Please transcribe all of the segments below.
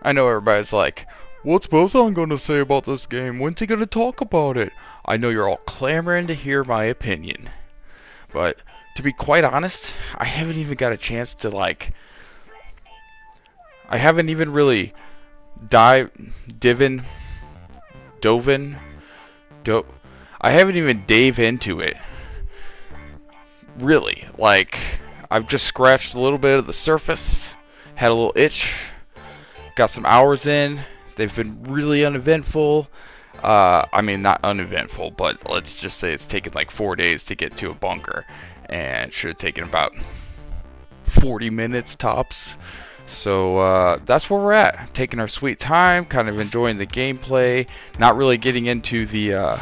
I know everybody's like, what's Boson gonna say about this game? When's he gonna talk about it? I know you're all clamoring to hear my opinion. But to be quite honest, I haven't even got a chance to I haven't even really dive, divin, dove do, I haven't even dove into it. Really, I've just scratched a little bit of the surface, had a little itch, got some hours in. They've been really uneventful. I mean, not uneventful, but let's just say it's taken like 4 days to get to a bunker, and should have taken about 40 minutes tops. So that's where we're at, taking our sweet time, kind of enjoying the gameplay, not really getting into the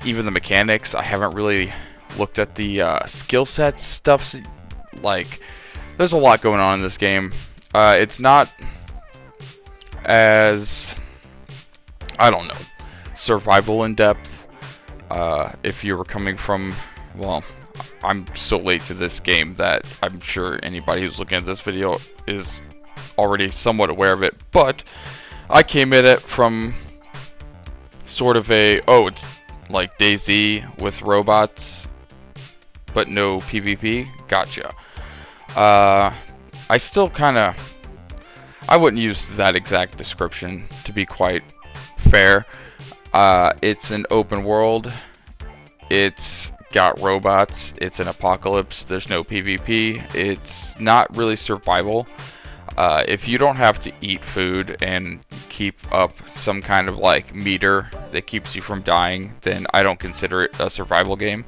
even the mechanics. I haven't really looked at the skill sets stuff. Like, there's a lot going on in this game. It's not as, I don't know, survival in depth. If you were coming from, well, I'm so late to this game that I'm sure anybody who's looking at this video is already somewhat aware of it, but I came at it from sort of a, oh, it's like DayZ with robots, but no PvP. Gotcha. I still kind of, I wouldn't use that exact description, to be quite fair. It's an open world. It's got robots. It's an apocalypse. There's no PvP. It's not really survival. If you don't have to eat food and keep up some kind of like meter that keeps you from dying, then I don't consider it a survival game.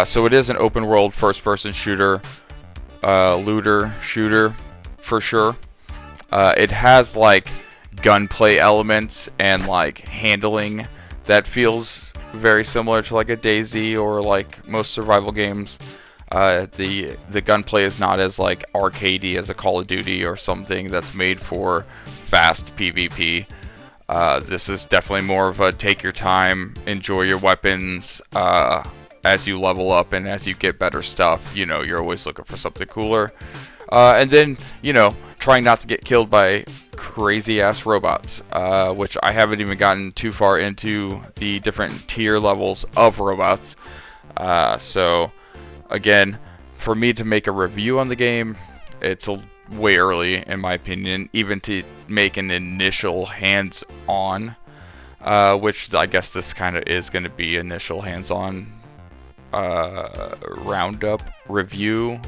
So it is an open world first-person shooter, looter shooter for sure. It has like gunplay elements and like handling that feels very similar to like a DayZ or like most survival games. The gunplay is not as like arcadey as a Call of Duty or something that's made for fast PvP. This is definitely more of a take your time, enjoy your weapons. As you level up and as you get better stuff, you know, you're always looking for something cooler. And then, you know, trying not to get killed by crazy ass robots, which I haven't even gotten too far into the different tier levels of robots. So again, for me to make a review on the game, it's way early in my opinion, even to make an initial hands-on, which I guess this kind of is going to be initial hands-on roundup review,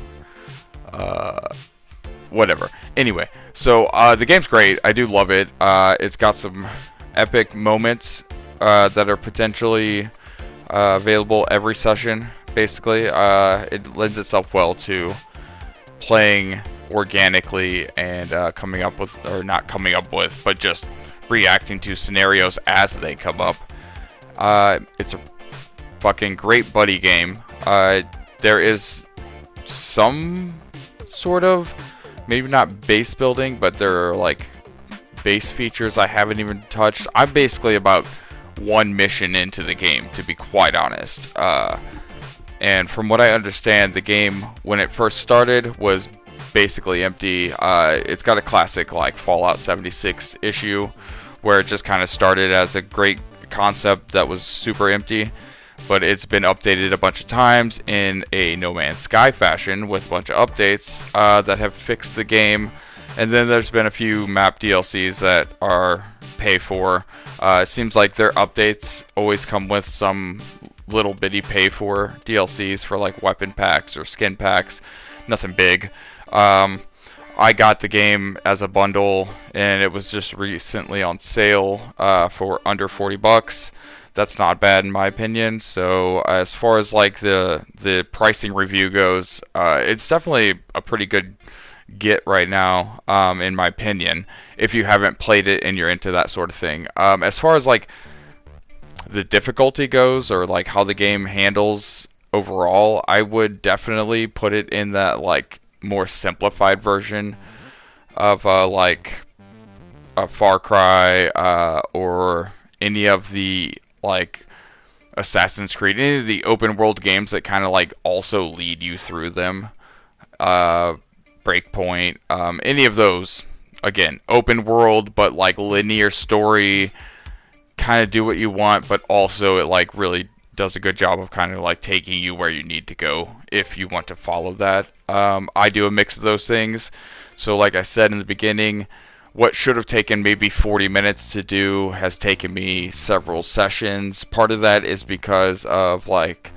whatever. Anyway, so the game's great. I do love it. It's got some epic moments that are potentially available every session. Basically, it lends itself well to playing organically and coming up with, or not coming up with, but just reacting to scenarios as they come up. It's a fucking great buddy game. There is some sort of, maybe not base building, but there are like base features I haven't even touched. I'm basically about one mission into the game, to be quite honest. And from what I understand, the game, when it first started, was basically empty. It's got a classic like Fallout 76 issue, where it just kind of started as a great concept that was super empty. But it's been updated a bunch of times in a No Man's Sky fashion with a bunch of updates that have fixed the game. And then there's been a few map DLCs that are pay for. It seems like their updates always come with some little bitty pay for DLCs for like weapon packs or skin packs. Nothing big. I got the game as a bundle and it was just recently on sale for under $40. That's not bad in my opinion. So as far as like the pricing review goes, it's definitely a pretty good get right now, in my opinion, if you haven't played it and you're into that sort of thing. As far as like the difficulty goes, or like how the game handles overall, I would definitely put it in that like more simplified version of like a Far Cry or any of the like Assassin's Creed, any of the open world games that kind of like also lead you through them. Breakpoint, any of those. again, open world, but like linear story, kind of do what you want, but also it like really does a good job of kind of like taking you where you need to go if you want to follow that. I do a mix of those things. So like I said in the beginning, what should have taken maybe 40 minutes to do has taken me several sessions. Part of that is because of like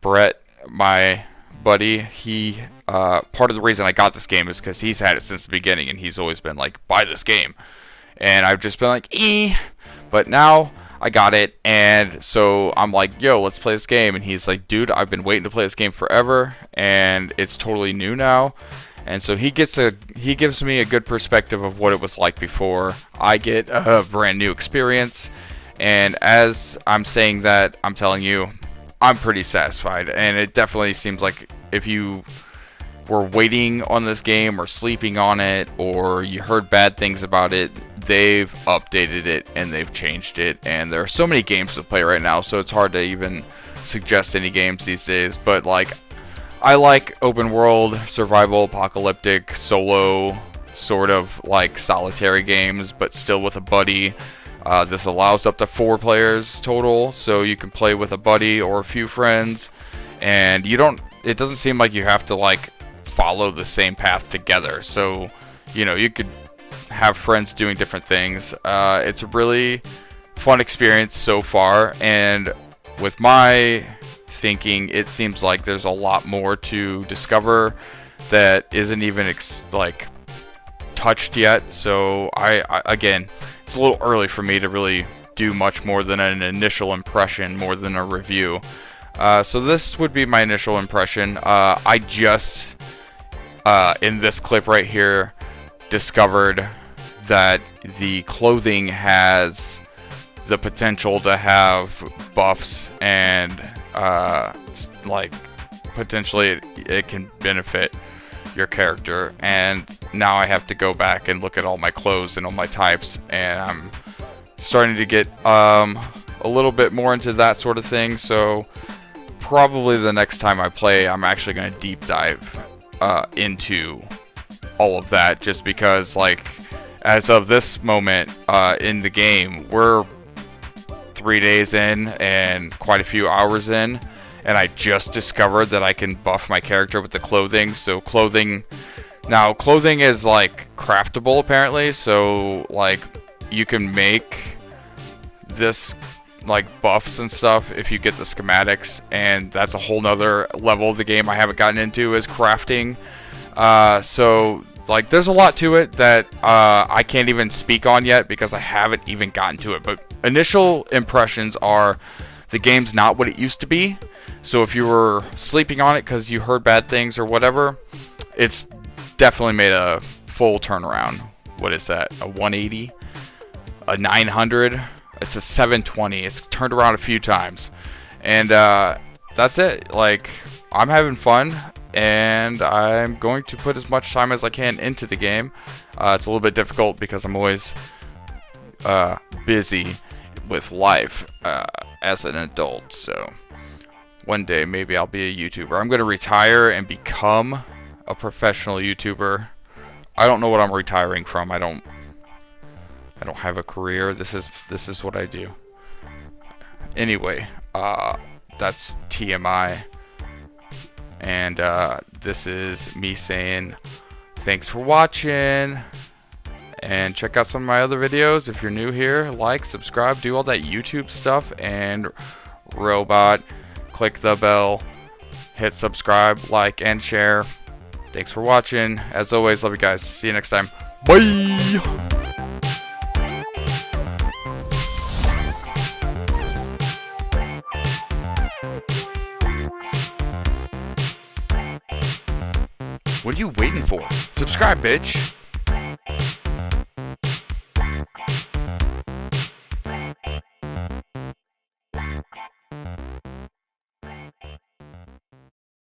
Brett, my buddy, he part of the reason I got this game is because he's had it since the beginning, and he's always been like, buy this game. And I've just been like, but now I got it, and so I'm like, yo, let's play this game. And he's like, dude, I've been waiting to play this game forever, and it's totally new now. And so he gives me a good perspective of what it was like before. I get a brand new experience, and as I'm saying that, I'm telling you, I'm pretty satisfied. And it definitely seems like if you were waiting on this game or sleeping on it, or you heard bad things about it, they've updated it and they've changed it. And there are so many games to play right now, so it's hard to even suggest any games these days. But like, I like open world, survival, apocalyptic, solo, sort of like solitary games, but still with a buddy. This allows up to 4 players total, so you can play with a buddy or a few friends, and it doesn't seem like you have to like follow the same path together. So, you know, you could have friends doing different things. It's a really fun experience so far, and with my thinking, it seems like there's a lot more to discover that isn't even like touched yet. So I again, it's a little early for me to really do much more than an initial impression, more than a review. So this would be my initial impression. I just in this clip right here discovered that the clothing has the potential to have buffs, and like potentially it can benefit your character. And now I have to go back and look at all my clothes and all my types, and I'm starting to get a little bit more into that sort of thing. So probably the next time I play, I'm actually going to deep dive into all of that, just because like as of this moment in the game, we're 3 days in and quite a few hours in, and I just discovered that I can buff my character with the clothing. So clothing is like craftable apparently, so like you can make this like buffs and stuff if you get the schematics, and that's a whole nother level of the game I haven't gotten into, is crafting. So like there's a lot to it that I can't even speak on yet because I haven't even gotten to it. But initial impressions are the game's not what it used to be. So if you were sleeping on it because you heard bad things or whatever, it's definitely made a full turnaround. What is that? A 180? A 900? It's a 720. It's turned around a few times. And that's it. Like, I'm having fun, and I'm going to put as much time as I can into the game. It's a little bit difficult because I'm always busy with life as an adult. So one day maybe I'll be a YouTuber. I'm going to retire and become a professional YouTuber. I don't know what I'm retiring from. I don't have a career. This is what I do. Anyway, that's TMI. And this is me saying thanks for watching, and check out some of my other videos. If you're new here, like, subscribe, do all that YouTube stuff. And robot, click the bell, hit subscribe, like, and share. Thanks for watching. As always, love you guys. See you next time. Bye. What are you waiting for? Subscribe, bitch!